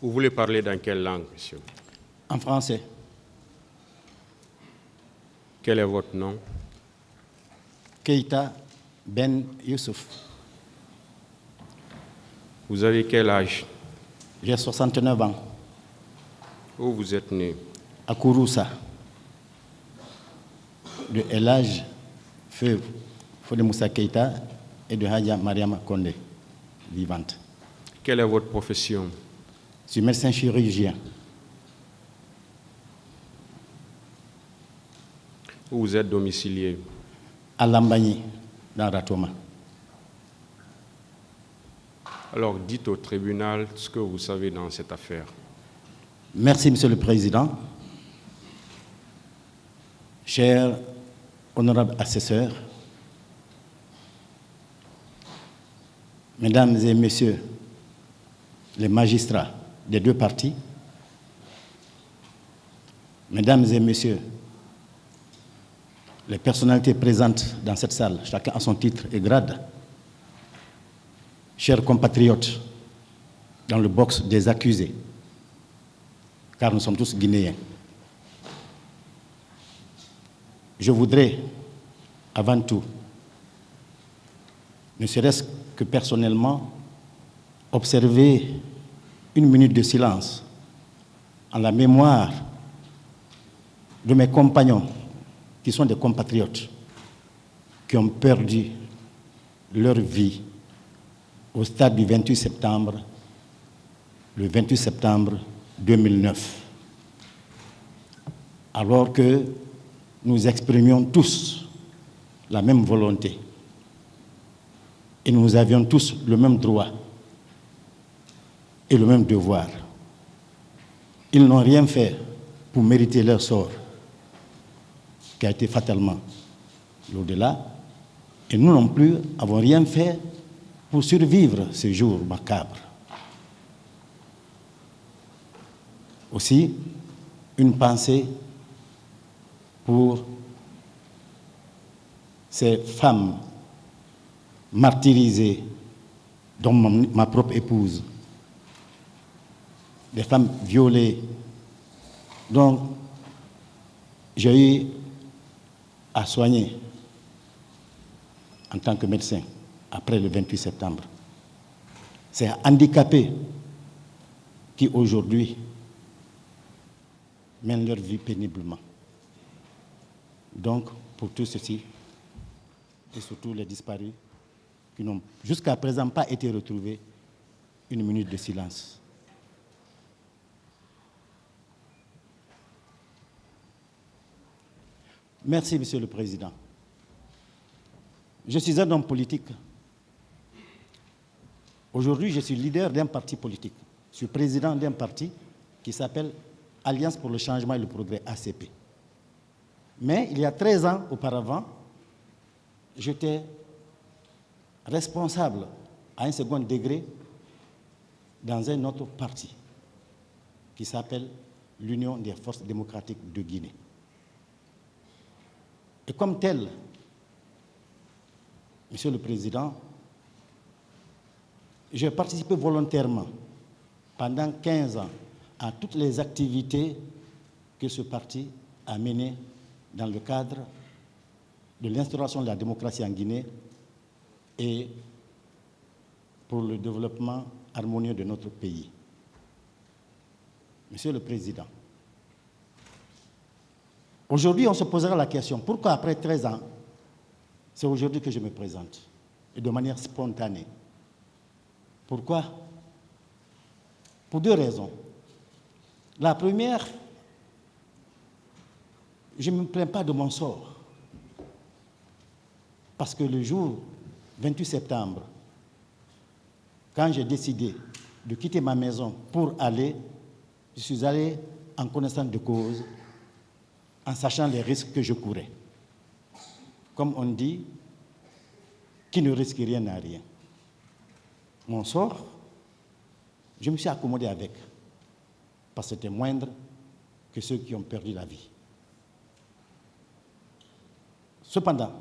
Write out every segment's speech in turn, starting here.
Vous voulez parler dans quelle langue, monsieur? En français. Quel est votre nom? Keïta Ben Youssouf. Vous avez quel âge? J'ai 69 ans. Où vous êtes né? À Kouroussa. De Elhadj Feu Fodé Moussa Keïta et de Hadja Mariama Kondé, vivante. Quelle est votre profession? Je suis médecin chirurgien. Où vous êtes domicilié? À Lambagny, dans Ratoma. Alors, dites au tribunal ce que vous savez dans cette affaire. Merci, Monsieur le Président. Chers honorables assesseurs, Mesdames et Messieurs les magistrats des deux parties, Mesdames et Messieurs les personnalités présentes dans cette salle, chacun à son titre et grade, chers compatriotes dans le box des accusés, car nous sommes tous Guinéens. Je voudrais, avant tout, ne serait-ce que personnellement, observer une minute de silence en la mémoire de mes compagnons qui sont des compatriotes qui ont perdu leur vie au stade du 28 septembre, le 28 septembre 2009, alors que nous exprimions tous la même volonté et nous avions tous le même droit et le même devoir. Ils n'ont rien fait pour mériter leur sort, qui a été fatalement l'au-delà, et nous non plus n'avons rien fait pour survivre ce jour macabre. Aussi, une pensée pour ces femmes martyrisées, dont ma propre épouse, des femmes violées, dont j'ai eu à soigner en tant que médecin après le 28 septembre. Ces handicapés qui aujourd'hui mènent leur vie péniblement. Donc, pour tout ceci, et surtout les disparus qui n'ont jusqu'à présent pas été retrouvés, une minute de silence. Merci, Monsieur le Président. Je suis un homme politique. Aujourd'hui, je suis leader d'un parti politique. Je suis président d'un parti qui s'appelle Alliance pour le changement et le progrès, ACP. Mais il y a 13 ans auparavant, j'étais responsable à un second degré dans un autre parti qui s'appelle l'Union des forces démocratiques de Guinée. Et comme tel, Monsieur le Président, j'ai participé volontairement pendant 15 ans à toutes les activités que ce parti a menées dans le cadre de l'instauration de la démocratie en Guinée et pour le développement harmonieux de notre pays. Monsieur le Président, aujourd'hui, on se posera la question, pourquoi après 13 ans, c'est aujourd'hui que je me présente, et de manière spontanée. Pourquoi? Pour deux raisons. La première, je ne me plains pas de mon sort, parce que le jour 28 septembre, quand j'ai décidé de quitter ma maison pour aller, je suis allé en connaissance de cause, en sachant les risques que je courais. Comme on dit, qui ne risque rien n'a rien. Mon sort, je me suis accommodé avec, parce que c'était moindre que ceux qui ont perdu la vie. Cependant,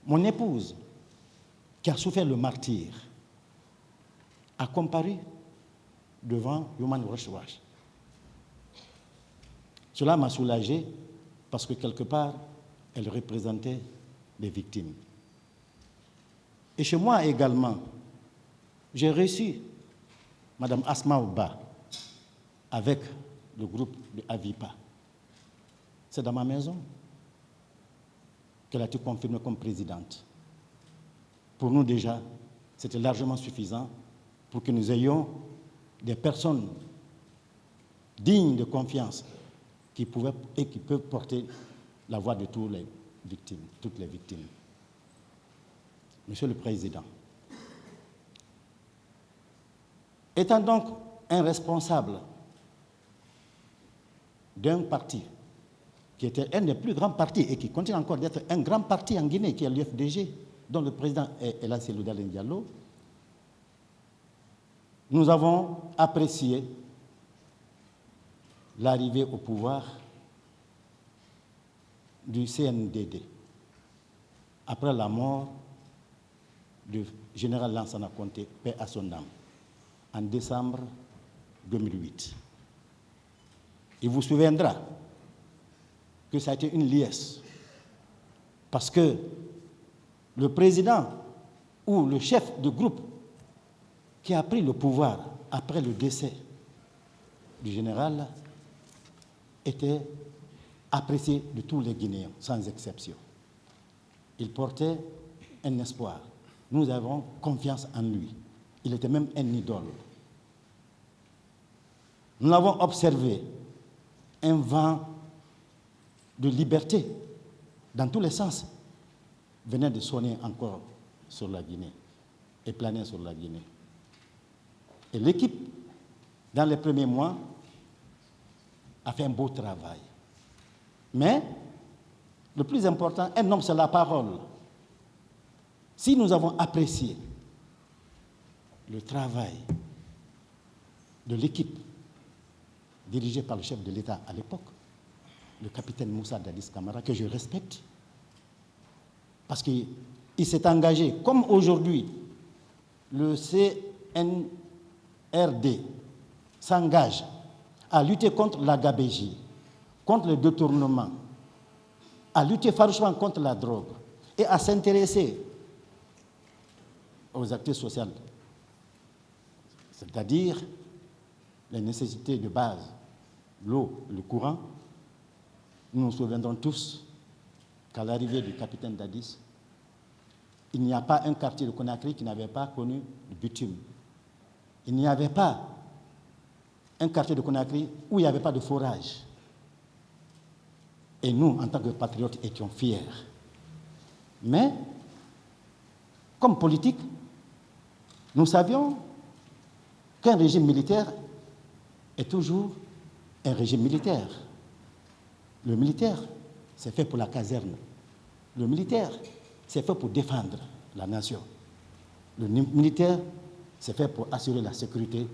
mon épouse, qui a souffert le martyre, a comparu devant Human Rights Watch. Cela m'a soulagé parce que quelque part, elle représentait les victimes. Et chez moi également, j'ai reçu Mme Asma Ouba avec le groupe de Avipa. C'est dans ma maison qu'elle a été confirmée comme présidente. Pour nous déjà, c'était largement suffisant pour que nous ayons des personnes dignes de confiance qui pouvaient et qui peuvent porter la voix de toutes les victimes. Monsieur le Président, étant donc un responsable d'un parti qui était un des plus grands partis et qui continue encore d'être un grand parti en Guinée, qui est l'UFDG, dont le président est Ella Seloudal Diallo, nous avons apprécié l'arrivée au pouvoir du CNDD après la mort du général Lansana Conté, paix à son âme, en décembre 2008. Il vous souviendra que ça a été une liesse, parce que le président ou le chef de groupe qui a pris le pouvoir après le décès du général était apprécié de tous les Guinéens, sans exception. Il portait un espoir. Nous avons confiance en lui. Il était même un idole. Nous avons observé un vent de liberté dans tous les sens venait de sonner encore sur la Guinée et planer sur la Guinée. Et l'équipe, dans les premiers mois, a fait un beau travail. Mais le plus important, un homme, c'est la parole. Si nous avons apprécié le travail de l'équipe dirigée par le chef de l'État à l'époque, le capitaine Moussa Dadis Camara, que je respecte, parce qu'il s'est engagé, comme aujourd'hui, le CNRD s'engage à lutter contre la gabégie, contre le détournement, à lutter farouchement contre la drogue et à s'intéresser aux activités sociales, c'est-à-dire les nécessités de base, l'eau, le courant. Nous nous souviendrons tous qu'à l'arrivée du capitaine Dadis, il n'y a pas un quartier de Conakry qui n'avait pas connu le bitume. Il n'y avait pas un quartier de Conakry où il n'y avait pas de forage. Et nous, en tant que patriotes, étions fiers. Mais, comme politique, nous savions qu'un régime militaire est toujours un régime militaire. Le militaire, c'est fait pour la caserne. Le militaire, c'est fait pour défendre la nation. Le militaire, c'est fait pour assurer la sécurité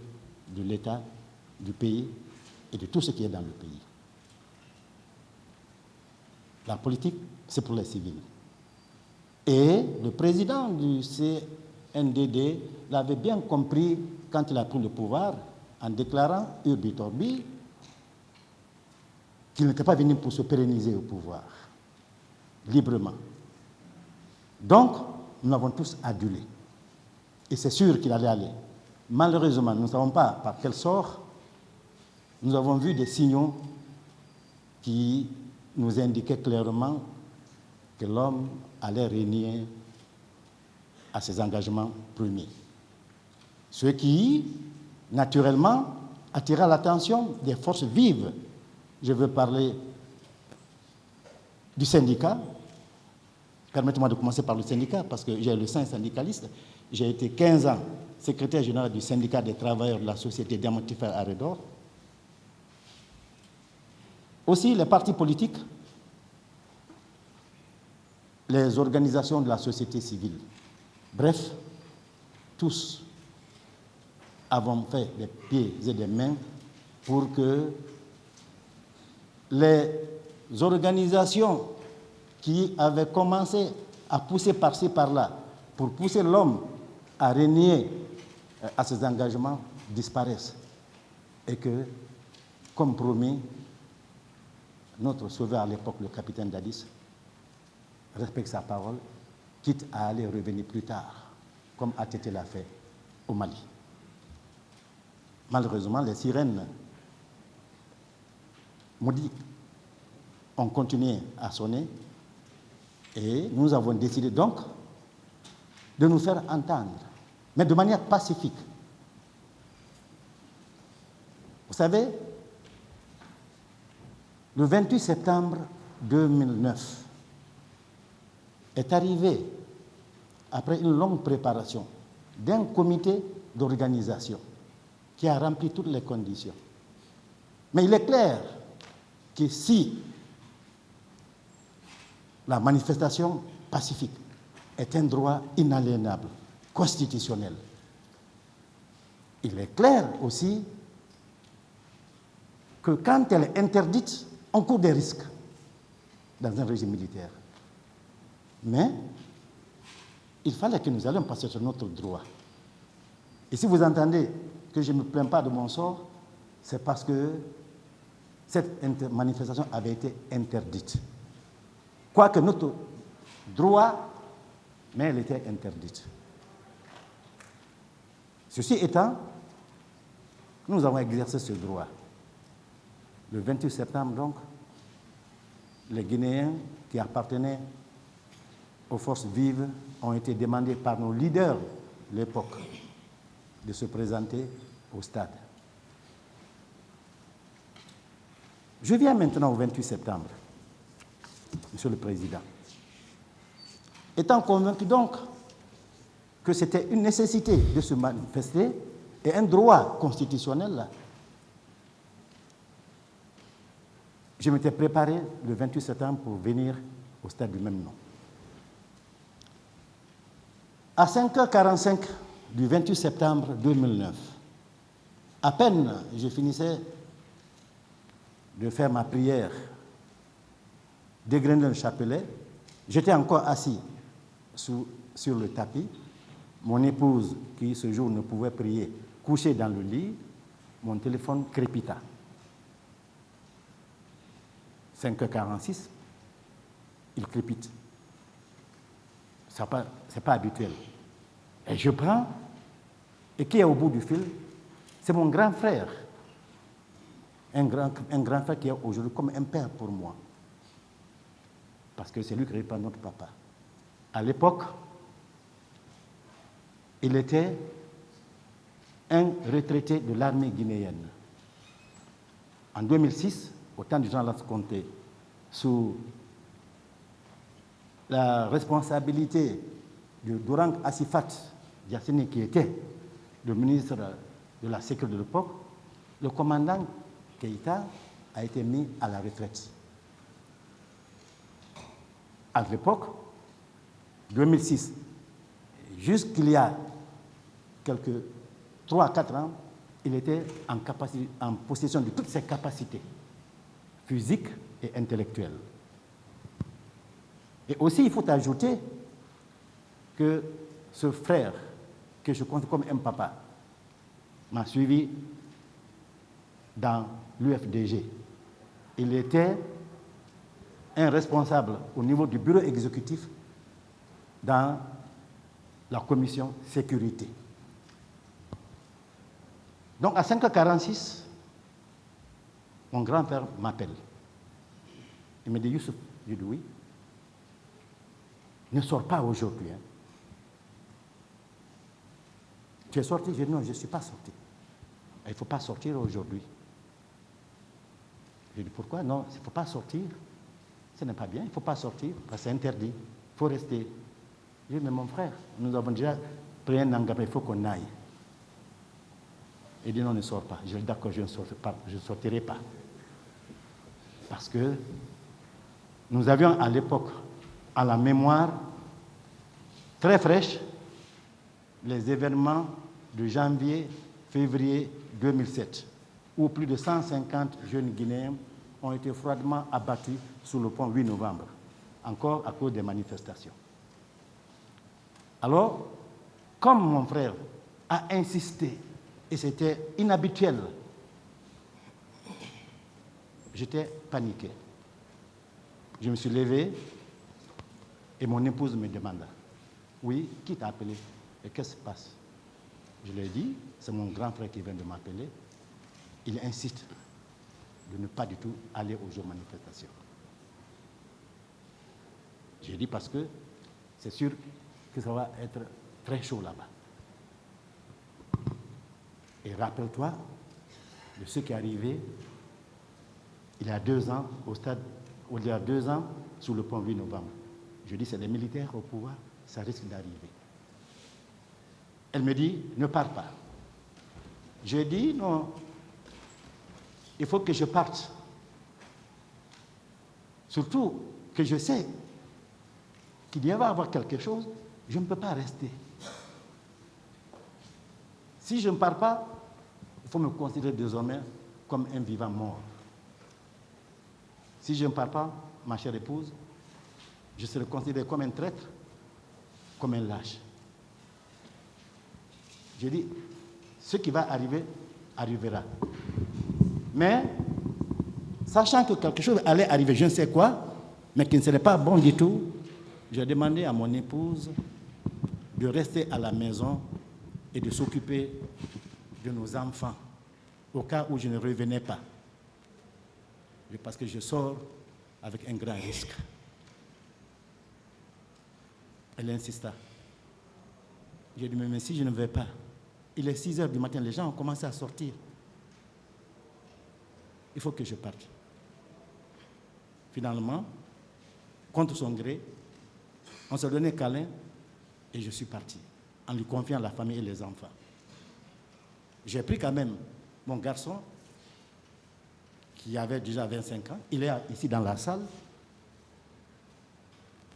de l'État, du pays et de tout ce qui est dans le pays. La politique, c'est pour les civils. Et le président du CNDD l'avait bien compris quand il a pris le pouvoir en déclarant Urbi Torbi qu'il n'était pas venu pour se pérenniser au pouvoir, librement. Donc, nous l'avons tous adulé. Et c'est sûr qu'il allait aller. Malheureusement, nous ne savons pas par quel sort, nous avons vu des signaux qui nous indiquaient clairement que l'homme allait renier à ses engagements premiers. Ce qui, naturellement, attira l'attention des forces vives. Je veux parler du syndicat. Permettez-moi de commencer par le syndicat, parce que j'ai le sein syndicaliste. J'ai été 15 ans secrétaire général du syndicat des travailleurs de la société Diamantifère Arédor. Aussi, les partis politiques, les organisations de la société civile. Bref, tous avons fait des pieds et des mains pour que les organisations qui avaient commencé à pousser par-ci, par-là, pour pousser l'homme à renier à ses engagements, disparaissent. et que, comme promis, notre sauveur à l'époque, le capitaine Dadis, respecte sa parole, quitte à aller revenir plus tard, comme ATT l'a fait au Mali. Malheureusement, les sirènes maudites ont continué à sonner et nous avons décidé donc de nous faire entendre, mais de manière pacifique. Vous savez, le 28 septembre 2009 est arrivé après une longue préparation d'un comité d'organisation qui a rempli toutes les conditions. Mais il est clair que si la manifestation pacifique est un droit inaliénable, constitutionnel, il est clair aussi que quand elle est interdite, on court des risques dans un régime militaire. Mais il fallait que nous allions passer sur notre droit. Et si vous entendez que je ne me plains pas de mon sort, c'est parce que cette manifestation avait été interdite. Quoique notre droit, mais elle était interdite. Ceci étant, nous avons exercé ce droit. Le 28 septembre, donc, les Guinéens qui appartenaient aux forces vives ont été demandés par nos leaders de l'époque de se présenter au stade. Je viens maintenant au 28 septembre, Monsieur le Président. Étant convaincu donc que c'était une nécessité de se manifester et un droit constitutionnel, je m'étais préparé le 28 septembre pour venir au stade du même nom. À 5h45 du 28 septembre 2009, à peine je finissais de faire ma prière, dégrainer le chapelet, j'étais encore assis sur le tapis. Mon épouse, qui ce jour ne pouvait prier, couchée dans le lit, mon téléphone crépita. 5h46, il crépite. Ce n'est pas habituel. Et je prends, et qui est au bout du fil? C'est mon grand frère. Un grand frère qui est aujourd'hui comme un père pour moi. Parce que c'est lui qui répond à notre papa. À l'époque, il était un retraité de l'armée guinéenne. En 2006, au temps du Jean Lasconté, sous la responsabilité de Dourang Assifat Diassini, qui était le ministre de la Sécurité de l'époque, le commandant Keïta a été mis à la retraite. À l'époque, 2006, jusqu'il y a quelques 3 à 4 ans, il était en possession de toutes ses capacités physiques et intellectuelles. Et aussi, il faut ajouter que ce frère, que je compte comme un papa, m'a suivi dans l'UFDG. Il était un responsable au niveau du bureau exécutif dans la commission sécurité. Donc à 5h46, mon grand-père m'appelle. Il me dit, Youssouf, je dis oui. Ne sors pas aujourd'hui. Hein. Tu es sorti? Je dis non, je ne suis pas sorti. Il ne faut pas sortir aujourd'hui. Je dis pourquoi? Non, il ne faut pas sortir. Ce n'est pas bien, il ne faut pas sortir, parce que c'est interdit. Il faut rester. Je dis, mais mon frère, nous avons déjà pris un engagement, il faut qu'on aille. Il dit non, ne sors pas. Je dis d'accord, je ne sortirai pas. Parce que nous avions à l'époque, à la mémoire, très fraîche, les événements de janvier, février 2007, où plus de 150 jeunes Guinéens ont été froidement abattus sous le pont 8 novembre, encore à cause des manifestations. Alors, comme mon frère a insisté, et c'était inhabituel j'étais paniqué. Je me suis levé et mon épouse me demanda, oui, qui t'a appelé et qu'est-ce qui se passe? Je lui ai dit, c'est mon grand frère qui vient de m'appeler. Il insiste de ne pas du tout aller aux jours de manifestation. J'ai dit parce que c'est sûr que ça va être très chaud là-bas. Et rappelle-toi de ce qui est arrivé il y a 2 ans, il y a 2 ans, sous le pont 8 novembre. Je dis, c'est les militaires au pouvoir, ça risque d'arriver. Elle me dit, ne pars pas. J'ai dit, non, il faut que je parte. Surtout que je sais qu'il y va avoir quelque chose, je ne peux pas rester. Si je ne pars pas, il faut me considérer désormais comme un vivant mort. Si je ne pars pas, ma chère épouse, je serai considéré comme un traître, comme un lâche. Je dis, ce qui va arriver, arrivera. Mais, sachant que quelque chose allait arriver, je ne sais quoi, mais qui ne serait pas bon du tout, j'ai demandé à mon épouse de rester à la maison et de s'occuper de nos enfants, au cas où je ne revenais pas. Parce que je sors avec un grand risque. Elle insista. J'ai dit, mais si je ne vais pas, il est 6 heures du matin, les gens ont commencé à sortir. Il faut que je parte. Finalement, contre son gré, on se donnait câlin et je suis parti, en lui confiant la famille et les enfants. J'ai pris quand même mon garçon, qui avait déjà 25 ans, il est ici dans la salle,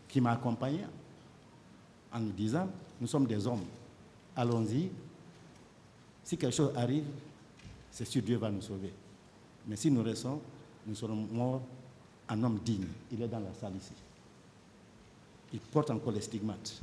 qui m'a accompagné en nous disant, nous sommes des hommes, allons-y, si quelque chose arrive, c'est sûr Dieu va nous sauver. Mais si nous restons, nous serons morts en homme digne. Il est dans la salle ici. Il porte encore les stigmates.